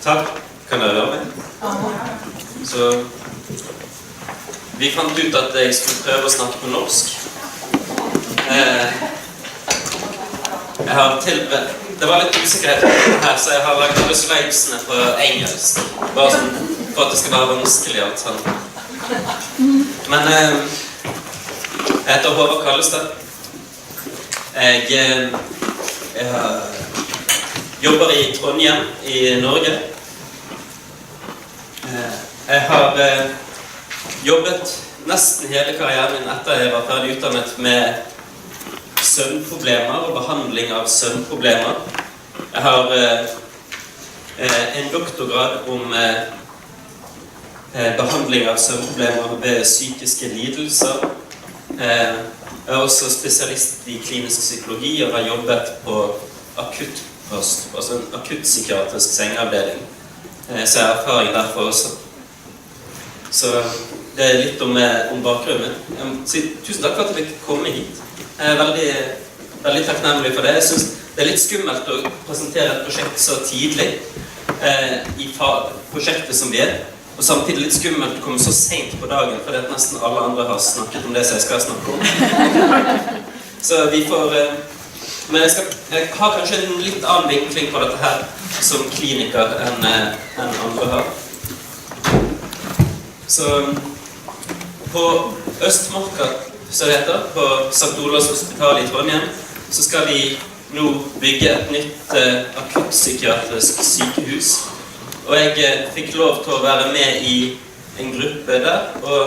Takk, kan dere høre meg? Så vi fant ut at jeg skulle prøve å snakke på norsk. Det var litt usikkerhet her, så jeg har lagt alle slidesene på engelsk. Bare sånn, for at det skal være vanskelig alt sånn. Men jeg heter Håvard Kallestad. Jeg jobber i Trondheim i Norge. Jeg har jobbet nesten hele karrieren min etter jeg var ferdig utdannet med søvnproblemer og behandling av søvnproblemer. Jeg har en doktorgrad om behandling av søvnproblemer ved psykiske lidelser. Jeg er også spesialist i klinisk psykologi og har jobbet på akuttpost, altså en akuttpsykiatrisk sengeavdeling. Så jeg har erfaring derfor også. Så det er litt om bakgrunnen. Tusen takk for at jeg fikk komme hit. Jeg er veldig takknemlig for det. Jeg synes det er litt skummelt å presentere et prosjekt så tidlig i prosjektet som vi er. Og samtidig litt skummelt å komme så sent på dagen, fordi at nesten alle andre har snakket om det som jeg skal snakke om. Så vi får... Men jeg har kanskje en litt annen vinkling på dette her som kliniker enn andre har. Så på Østmarka, så det heter, på St. Olavs hospital i Trondheim, så skal vi nå bygge et nytt akuttpsykiatrisk sykehus. Og jeg fikk lov til å være med i en gruppe der, og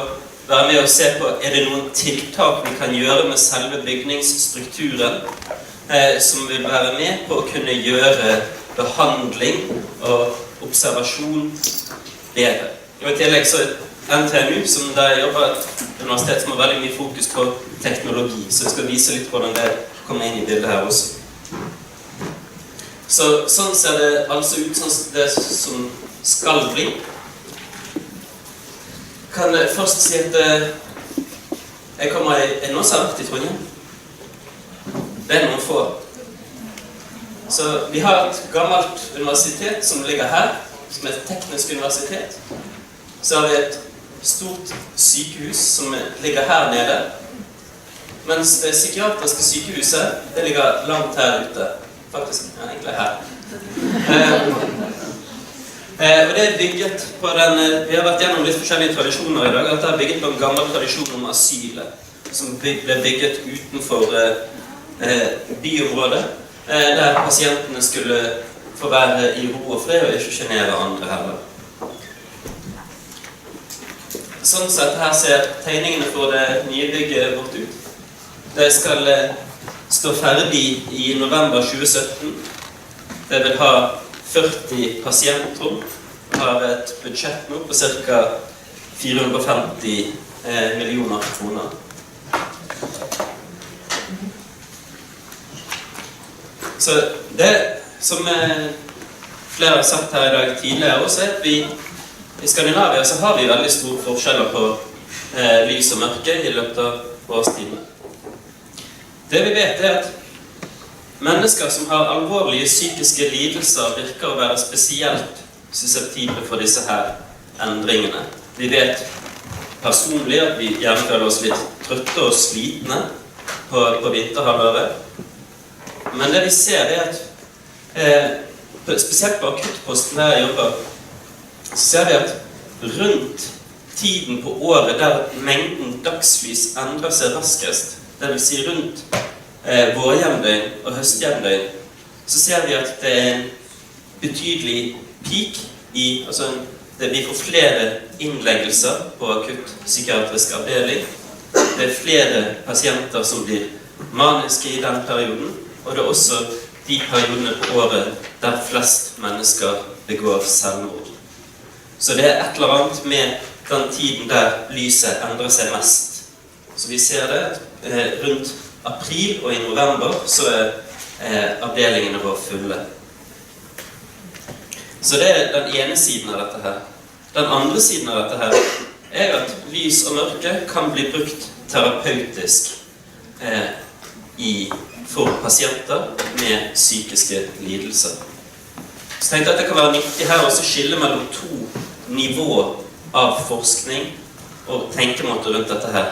være med og se på, er det noen tiltak vi kan gjøre med selve bygningsstrukturen, som vil være med på å kunne gjøre behandling og observasjon bedre. Og i tillegg så NTNU, som der jeg jobber, et universitet som har veldig mye fokus på teknologi, så jeg skal vise litt hvordan det kommer inn i bildet her også. Så sånn ser det altså ut, sånn det som skal bli. Kan jeg først si at jeg kommer i nå særlig i Trondheim. Det er noen få. Så vi har et gammelt universitet som ligger her, som er et teknisk universitet. Så har vi et stort sykehus som ligger her nede, mens det psykiatriske sykehuset, det ligger langt her ute. Faktisk, ja, egentlig her. Og det er bygget på den, vi har vært gjennom litt forskjellige tradisjoner i dag, at det er bygget på en gammel tradisjon om asylet, som ble bygget utenfor byområdet, der pasientene skulle få være i ro og fred og ikke sjenere andre heller. Sånn sett her ser tegningene for det nye bygget vårt ut. Det skal stå ferdig i november 2017. Det vil ha 40 pasientrom. Det har et budsjett nå på ca. 450 millioner kroner. Så det som flere har sagt her i dag tidligere også, er at i Skandinavia så har vi veldig store forskjeller på lys og mørke i løpet av årstidene. Det vi vet er at mennesker som har alvorlige psykiske lidelser virker å være spesielt susceptible for disse her endringene. Vi vet personlig at vi gjerne føler oss litt trøtte og slitne på vinterhalvåret. Men det vi ser er at, spesielt på akuttposten der jeg jobber, så ser vi at rundt tiden på året der mengden dagslys endrer seg raskest, det vil si rundt vårjevndøgn og høstjevndøgn, så ser vi at det er en betydelig peak altså vi får flere innleggelser på akuttpsykiatrisk avdeling. Det er flere pasienter som blir maniske i den perioden, og det er også de periodene på året der flest mennesker begår selvmord. Så det er et eller annet med den tiden der lyset endrer seg mest. Så vi ser det rundt april og i november så er avdelingene våre fulle. Så det er den ene siden av dette her. Den andre siden av dette her er at lys og mørke kan bli brukt terapeutisk for pasienter med psykiske lidelser. Så tenkte jeg at det kan være nyttig her også å skille mellom to nivåer av forskning og tenkemåter rundt dette her.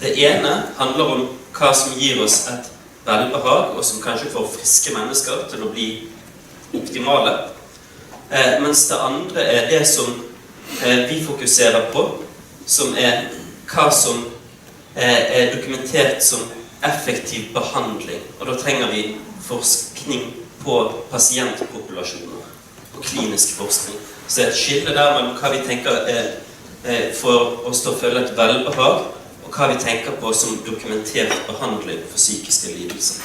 Det ene handler om hva som gir oss et velbehag, og som kanskje får friske mennesker til å bli optimale. Mens det andre er det som vi fokuserer på, som er hva som er dokumentert som effektiv behandling. Og da trenger vi forskning på pasientpopulasjoner, og klinisk forskning. Så det er et skille der mellom hva vi tenker for oss til å føle et velbehag, og hva vi tenker på som dokumentert behandling for psykiske lidelser.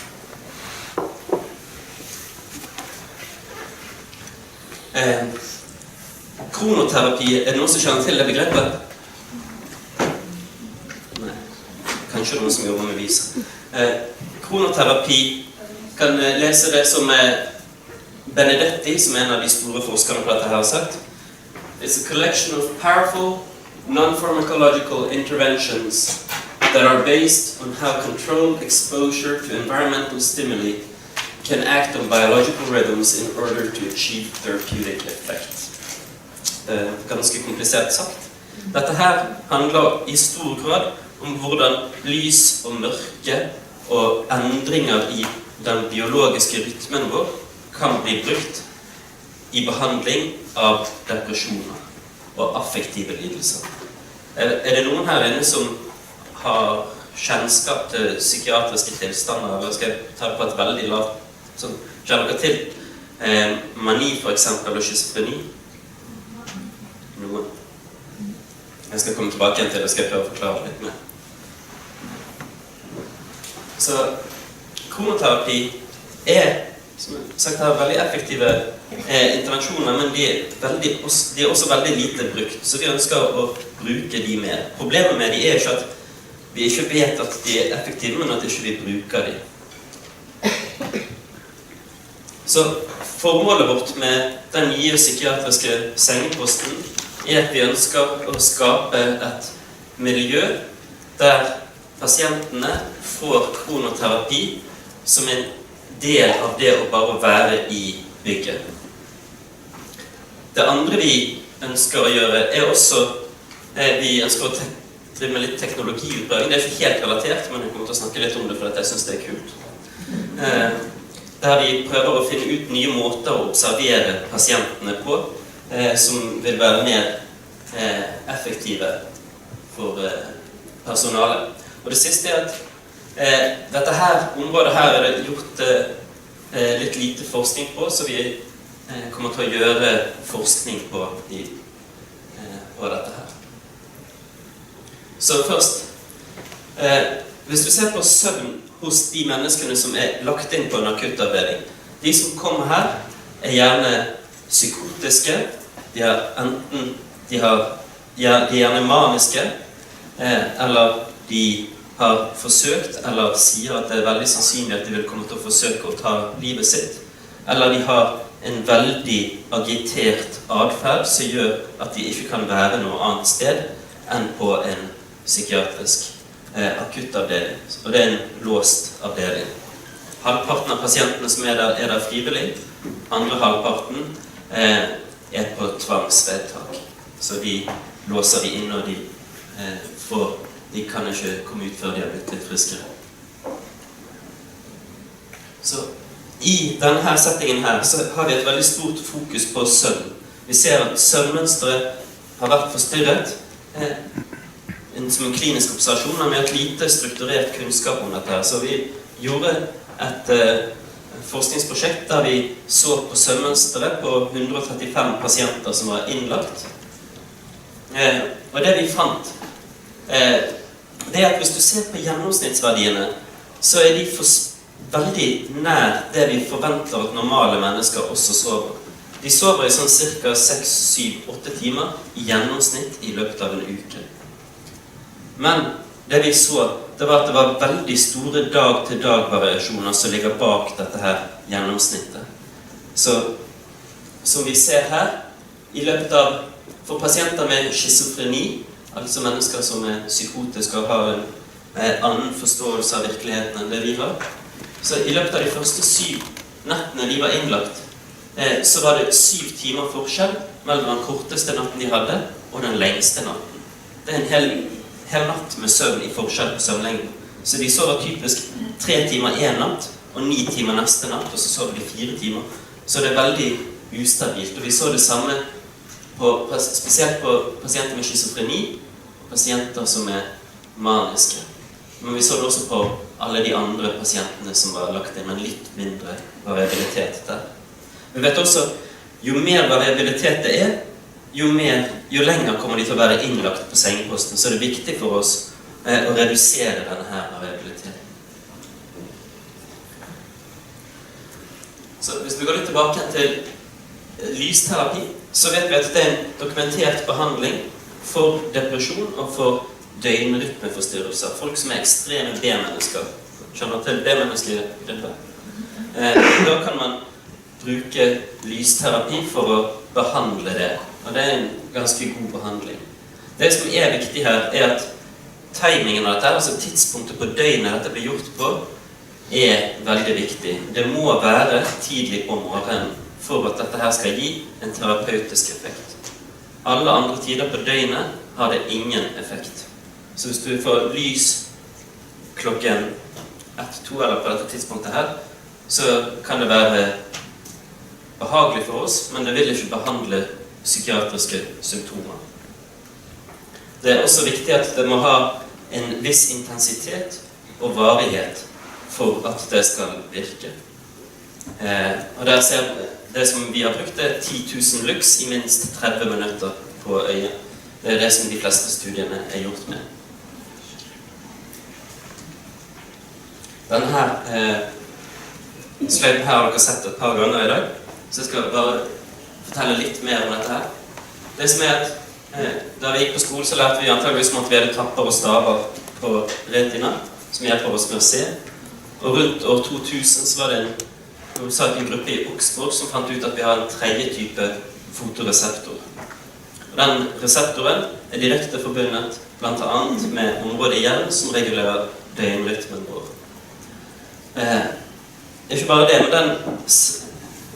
Kronoterapi, er det noen som kjenner til det begrepet? Nei, kanskje noen som jobber med viser. Kronoterapi kan lese det som Benedetti, som en av de store forskerne på dette her har sagt. It's a collection of powerful, non-pharmacological interventions that are based on how controlled exposure to environmental stimuli can act on biological rhythms in order to achieve therapeutic effect. Ganske komplisert sagt. Dette her handler i stor grad om hvordan lys og mørke og endringer i den biologiske rytmen vår kan bli brukt i behandling av depresjoner og affektive lidelser. Er det noen her inne som har kjennskap til psykiatriske tilstander, eller skal jeg ta det på et veldig lavt? Kjenner dere til mani for eksempel, og schizofreni? Noen? Jeg skal komme tilbake igjen til det, skal jeg prøve å forklare litt mer. Så kronoterapi er, som sagt, veldig effektive intervensjoner, men de er også veldig lite brukt, så vi ønsker å bruke de mer. Problemet med de er ikke at vi ikke vet at de er effektive, men at ikke vi bruker de. Så formålet vårt med den nye psykiatriske sengeposten er at vi ønsker å skape et miljø der pasientene får kronoterapi som en del av det å bare være i bygget. Det andre vi ønsker å gjøre er også vi ønsker å drive med litt teknologiutprøving. Det er ikke helt relatert, men jeg kommer til å snakke litt om det for at jeg synes det er kult. Der vi prøver å finne ut nye måter å observere pasientene på, som vil være mer effektive for personalet. Og det siste er at dette her, området her er det gjort litt lite forskning på, så vi kommer til å gjøre forskning på dette her. Så først, hvis du ser på søvn hos de menneskene som er lagt inn på en akuttavdeling, de som kommer her er gjerne psykotiske, de er gjerne maniske, eller de har forsøkt, eller sier at det er veldig sannsynlig at de vil komme til å forsøke å ta livet sitt, eller de har en veldig agitert adferd som gjør at de ikke kan være noe annet sted enn på en psykiatrisk akuttavdeling. Og det er en låst avdeling. Halvparten av pasientene som er der frivillig, andre halvparten er på tvangsvedtak. Så de låser de inn, og de kan ikke komme ut før de har blitt litt friskere. Så i denne settingen her så har vi et veldig stort fokus på søvn. Vi ser at søvnmønsteret har vært forstyrret som en klinisk observasjon, men med et lite strukturert kunnskap om dette. Så vi gjorde et forskningsprosjekt der vi så på søvnmønsteret på 135 pasienter som var innlagt. Og det vi fant, det er at hvis du ser på gjennomsnittsverdiene, så er de veldig nær det vi forventer at normale mennesker også sover. De sover i sånn cirka 6, 7, 8 timer i gjennomsnitt i løpet av en uke. Men det vi så, det var at det var veldig store dag-til-dag-variasjoner som ligger bak dette her gjennomsnittet. Så som vi ser her, i løpet av, for pasienter med schizofreni, altså mennesker som er psykotiske og har en annen forståelse av virkeligheten enn det vi har, så i løpet av de første 7 nettene de var innlagt, så var det 7 timer forskjell mellom den korteste natten de hadde, og den lengste natten. Det en hel natt med søvn i forskjell på søvnlengden. Så de sover typisk 3 timer en natt, og 9 timer neste natt, og så sover de 4 timer. Så det veldig ustabilt. Og vi så det samme spesielt på pasienter med schizofreni, og pasienter som maniske. Men vi så det også på alle de andre pasientene som var lagt inn med litt mindre variabilitet der. Vi vet også, jo mer variabilitet det jo lenger kommer de til å være innlagt på sengeposten, så det viktig for oss å redusere denne her variabiliteten. Så hvis vi går litt tilbake til lysterapi, så vet vi at det en dokumentert behandling for depresjon og for døgnrytmeforstyrrelser. Folk som ekstreme B-mennesker. Skjønner til B-menneskegruppe. Da kan man bruke lysterapi for å behandle det. Og det en ganske god behandling. Det som viktig her, at timingen av dette, altså tidspunktet på døgnet dette blir gjort på, veldig viktig. Det må være tidlig på morgenen for at dette her skal gi en terapeutisk effekt. Alle andre tider på døgnet har det ingen effekt. Så hvis du får lys klokken 1-2 eller på dette tidspunktet her, så kan det være behagelig for oss, men det vil ikke behandle psykiatriske symptomer. Det også viktig at det må ha en viss intensitet og varighet for at det skal virke. Og der ser det som vi har brukt 10 000 lux i minst 30 minutter på øyet. Det det som de fleste studiene gjort med. Denne her sløypen her har dere sett et par ganger i dag, så jeg skal bare fortelle litt mer om dette her. Det som at da vi gikk på skole, så lærte vi antageligvis om at vi hadde trapper og staver på retina, som hjelper oss med å se. Og rundt år 2000 så var det en gruppe i Oxford som fant ut at vi har en tredje type fotoreseptor. Og den reseptoren direkte forbundet blant annet med området i hjernen som regulerer døgnrytmen vår. Ikke bare det, men den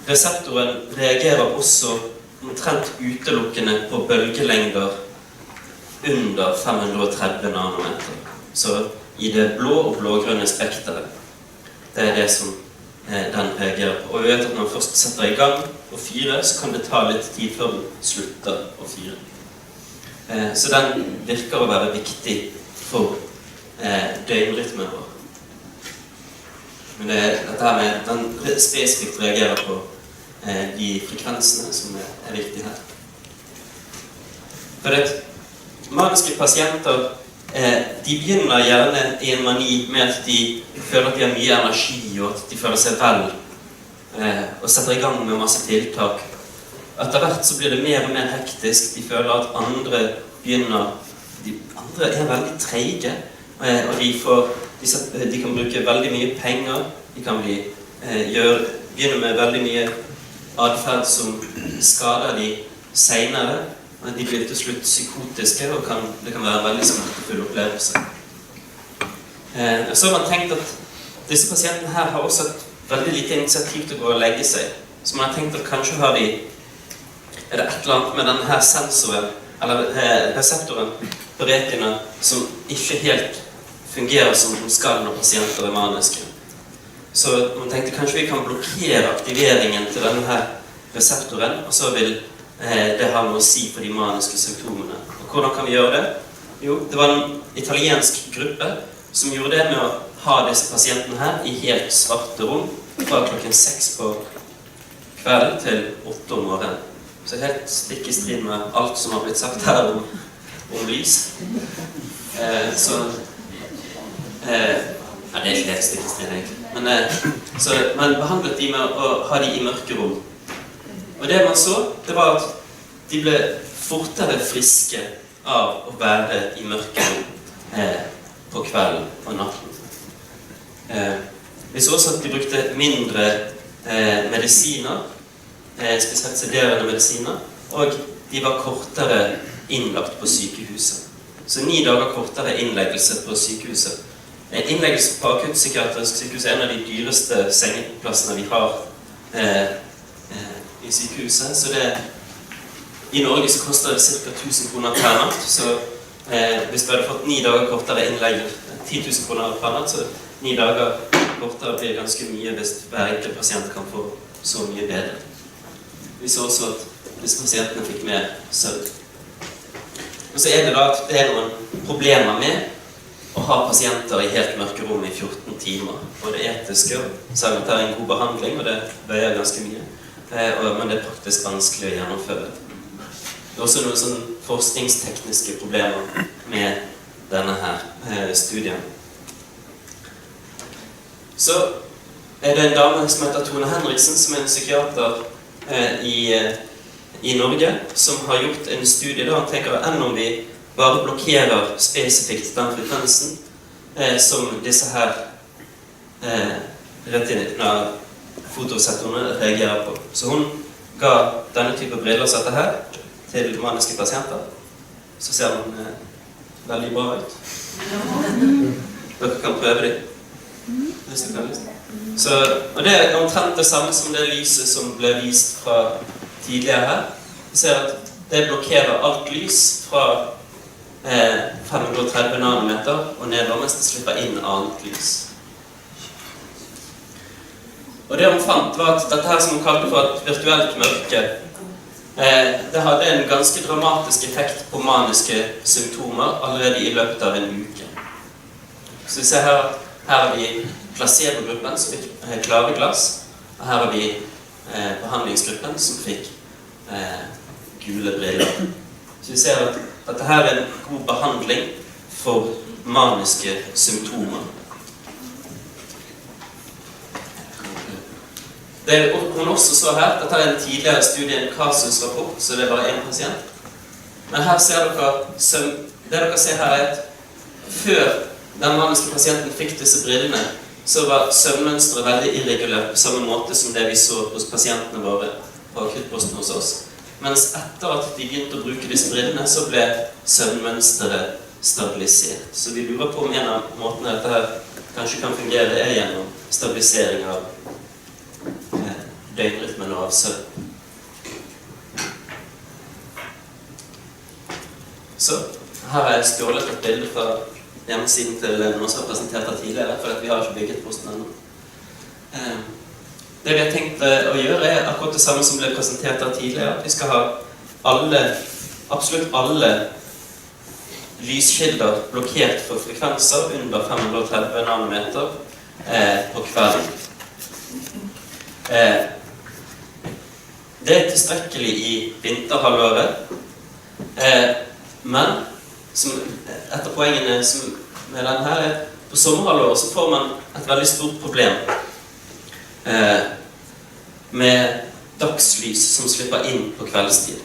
reseptoren reagerer også omtrent utelukkende på bølgelengder under 530 nanometer. Så i det blå og blågrønne spekteret. Det det som den reagerer på. Og vi vet at når man først setter i gang å fyre, så kan det ta litt tid før den slutter å fyre. Så den virker å være viktig for døgnrytmen vår. Men dette her med den spesifikt reagerer på de frekvensene som viktige her. For maniske pasienter, de begynner gjerne i en mani med at de føler at de har mye energi, og at de føler seg vel, og setter i gang med masse tiltak. Etter hvert så blir det mer og mer hektisk. De føler at andre veldig treige, og de kan bruke veldig mye penger. De kan begynne med veldig mye adferd som skader de senere. De blir til slutt psykotiske, og det kan være en veldig smertefull opplevelse. Så har man tenkt at disse pasientene her har også et veldig lite initiativ til å gå og legge seg. Så man har tenkt at kanskje har det et eller annet med denne her sensoren, eller reseptoren på retina, som ikke helt fungerer som den skal når pasienter maniske. Så man tenkte kanskje vi kan blokkere aktiveringen til denne her reseptoren, og så vil det har noe å si for de maniske symptomene. Og hvordan kan vi gjøre det? Jo, det var en italiensk gruppe som gjorde det med å ha disse pasientene her i helt svarte rom fra klokken 6 på kvelden til 8 om morgenen. Så helt stikk i strid med alt som har blitt sagt her om lys. Det er ikke helt stikk i strid egentlig. Så man behandlet de med å ha de i mørke rom. Og det man så, det var at de ble fortere friske av å være i mørke rom på kvelden og natten. Vi så også at de brukte mindre medisiner, spesielt sederende medisiner, og de var kortere innlagt på sykehuset. Så 9 dager kortere innleggelse på sykehuset. Innleggelse på akuttpsykiatrisk sykehus er en av de dyreste sengeplassene vi har i sykehuset, så i Norge så koster det ca. 1000 kroner per natt, så hvis vi hadde fått 9 dager kortere innlegg, 10 000 kroner per natt, så 9 dager kortere blir ganske mye hvis hver enkelt pasient kan få så mye bedre. Vi så også at hvis pasientene fikk mer søvn. Og så det da at det noen problemer med å ha pasienter i helt mørke rom i 14 timer. Og det etiske, selv om det en god behandling, og det veier ganske mye, men det praktisk vanskelig å gjennomføre. Det også noen sånn forskningstekniske problemer med denne her studien. Så det en dame som heter Tone Henriksen, som en psykiater i Norge, som har gjort en studie da han tenker enn om vi bare blokkerer spesifikt den frekvensen som disse her fotoreseptorene reagerer på. Så hun ga denne type briller som dette her til maniske pasienter. Så ser den veldig bra ut. Dere kan prøve det. Og det omtrent det samme som det lyset som ble vist fra tidligere her. Vi ser at det blokkerer alt lys fra 530 nanometer og nedover, mens det slipper inn annet lys. Og det hun fant var at dette her som hun kalte for et virtuelt mørke, det hadde en ganske dramatisk effekt på maniske symptomer allerede i løpet av en uke. Så vi ser her har vi placebo-gruppen som fikk klare glass, og her har vi behandlingsgruppen som fikk gule briller. Så vi ser at dette her en god behandling for maniske symptomer. Det hun også så her, dette en tidligere studie, en kasusrapport, så det bare en pasient. Men her ser dere, det dere ser her at før den maniske pasienten fikk disse brillene, så var søvnmønstret veldig irregulært på samme måte som det vi så hos pasientene våre på akuttposten hos oss. Mens etter at de begynte å bruke disse brillene, så ble søvnmønstret stabilisert. Så vi lurer på om en av måtene dette her kanskje kan fungere gjennom stabilisering av døgnrytmen og av søvn. Så her har jeg stjålet et bilde fra hjemmesiden til noen som har presentert det tidligere, for vi har ikke bygget posten ennå. Det vi har tenkt å gjøre akkurat det samme som ble presentert tidligere. Vi skal ha absolutt alle lyskilder blokkert for frekvenser under 530 nanometer på kvelden. Det tilstrekkelig i vinterhalvåret, men etter poengene med denne her på sommerhalvåret så får man et veldig stort problem med dagslys som slipper inn på kveldstid.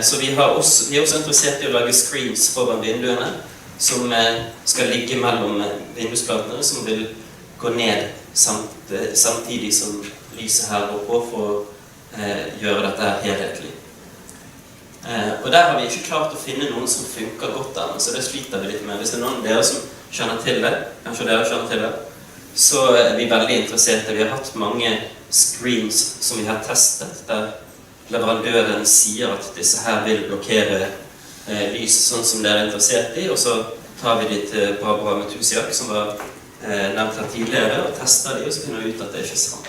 Så vi er også interessert i å lage screens foran vinduene som skal ligge mellom vindusplatene, som vil gå ned samtidig som lyset her går på for å gjøre dette her helhetlig. Og der har vi ikke klart å finne noen som funker godt ennå, så det sliter vi litt med. Hvis det noen av dere som kjenner til det, kanskje dere kjenner til det, så er vi veldig interesserte. Vi har hatt mange screens som vi har testet, der leverandøren sier at disse her vil blokkere lys sånn som dere er interessert i, og så tar vi de til Barbara Matusiak, som var nevnt her tidligere, og tester de, og så finner vi ut at det ikke er sant.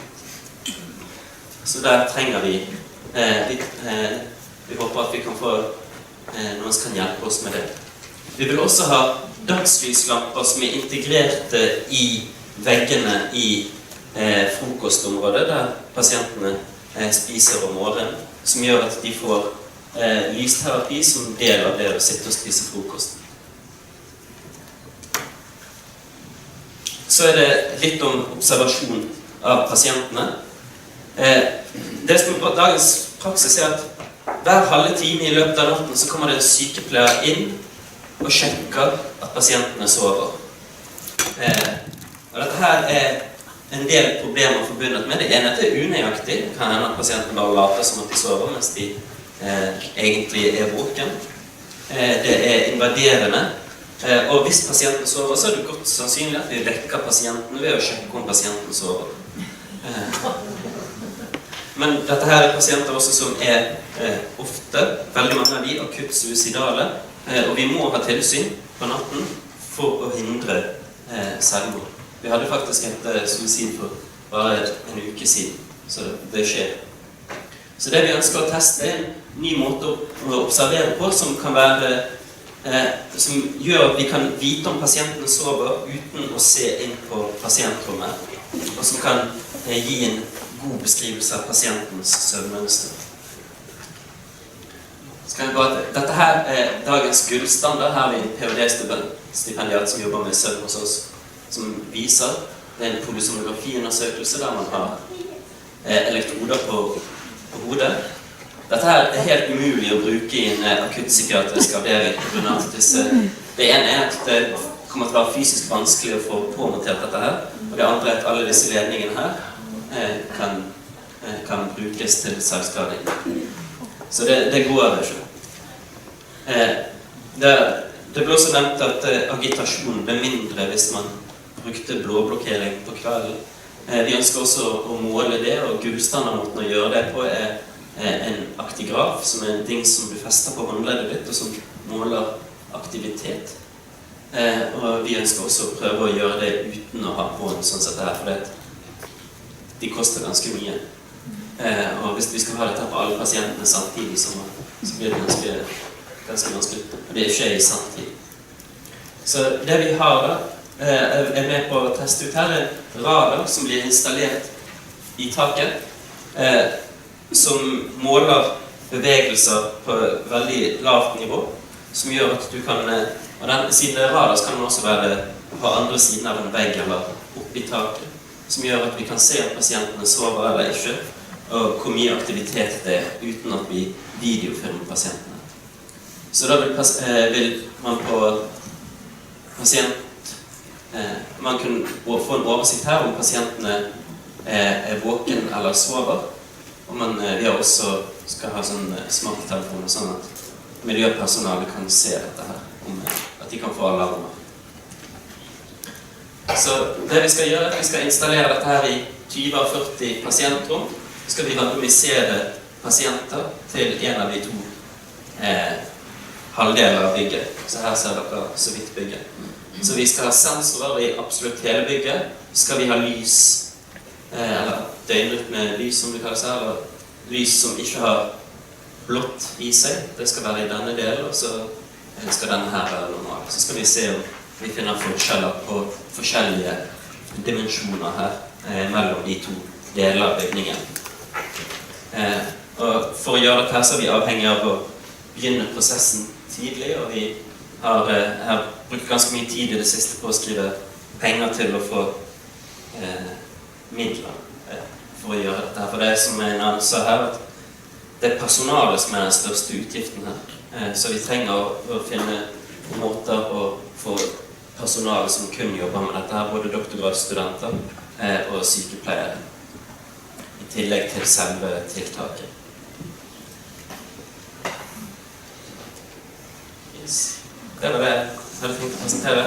Så der trenger vi håper at vi kan få noen som kan hjelpe oss med det. Vi vil også ha dagslyslamper som er integrerte i veggene i frokostområdet, der pasientene spiser om morgenen, som gjør at de får lysterapi som del av det å sitte og spise frokost. Så er det litt om observasjon av pasientene. Det som er dagens praksis er at hver halve time i løpet av natten så kommer det en sykepleier inn og sjekker at pasientene sover. Og dette her er en del problemer forbundet med det. Det ene er unøyaktig. Det kan hende at pasientene bare later som at de sover, mens de egentlig er våken. Det er invaderende. Og hvis pasienten sover, så er det godt sannsynlig at vi vekker pasienten ved å sjekke om pasienten sover. Men dette her pasienter også som ofte, veldig mange av de, akutt suicidale, og vi må ha tilsyn på natten for å hindre selvmord. Vi hadde faktisk et suicid for bare en uke siden, så det skjer. Så det vi ønsker å teste en ny måte å observere på, som kan være, som gjør at vi kan vite om pasienten sover uten å se inn på pasientrommet, og som kan gi en god beskrivelse av pasientens søvnmønster. Dette her dagens gullstandard. Her har vi en PhD-stipendiat som jobber med søvn hos oss, som viser det en polysonografiundersøkelse der man har elektroder på hodet. Dette her helt umulig å bruke i en akuttpsykiatrisk avdeling. Det ene at det kommer til å være fysisk vanskelig å få påmontert dette her, og det andre at alle disse ledningene her kan brukes til selvskading. Så det går ikke. Det ble også nevnt at agitasjon ble mindre hvis man brukte blåblokkering på kvelden. Vi ønsker også å måle det, og gullstandardmåten å gjøre det på en aktigraf, som en ting som du fester på håndleddet ditt, og som måler aktivitet. Og vi ønsker også å prøve å gjøre det uten å ha på en sånn sett her, for de koster ganske mye. Og hvis vi skal ha dette på alle pasientene samtidig, så blir det ganske vanskelig. Og det skjer i samtidig. Så det vi har da, med på å teste ut her, radar som blir installert i taket, som måler bevegelser på veldig lavt nivå, som gjør at du kan, og siden det radar, så kan den også være på andre siden av en vegg eller oppe i taket, som gjør at vi kan se om pasientene sover eller ikke, og hvor mye aktivitet det uten at vi videofilmer pasientene. Så da vil man på man kan få en oversikt her om pasientene våken eller sover, og vi har også skal ha sånn smarttelefoner, sånn at miljøpersonalet kan se dette her, at de kan få alarmer. Så det vi skal gjøre, vi skal installere dette her i 20-40 pasientrom. Så skal vi randomisere pasienter til en av de to halvdeler av bygget. Så her ser dere så vidt bygget. Så vi skal ha sensorer i absolutt hele bygget. Så skal vi ha lys, eller døgnrytme lys som det kalles her, eller lys som ikke har blått i seg. Det skal være i denne delen, og så skal denne her være normal. Så skal vi se om vi finner forskjeller på forskjellige dimensjoner her mellom de to deler av bygningen. Og for å gjøre dette her så er vi avhengig av å begynne prosessen tidlig, og vi har brukt ganske mye tid i det siste på å skrive penger til å få midler for å gjøre dette her. For det som en annen sa her, at det er personalet som er den største utgiften her. Så vi trenger å finne måter å få personalet som kun jobber med dette her, både doktorgradsstudenter og sykepleiere, i tillegg til selve tiltaket. Yes. Det var det jeg hadde tenkt å presentere.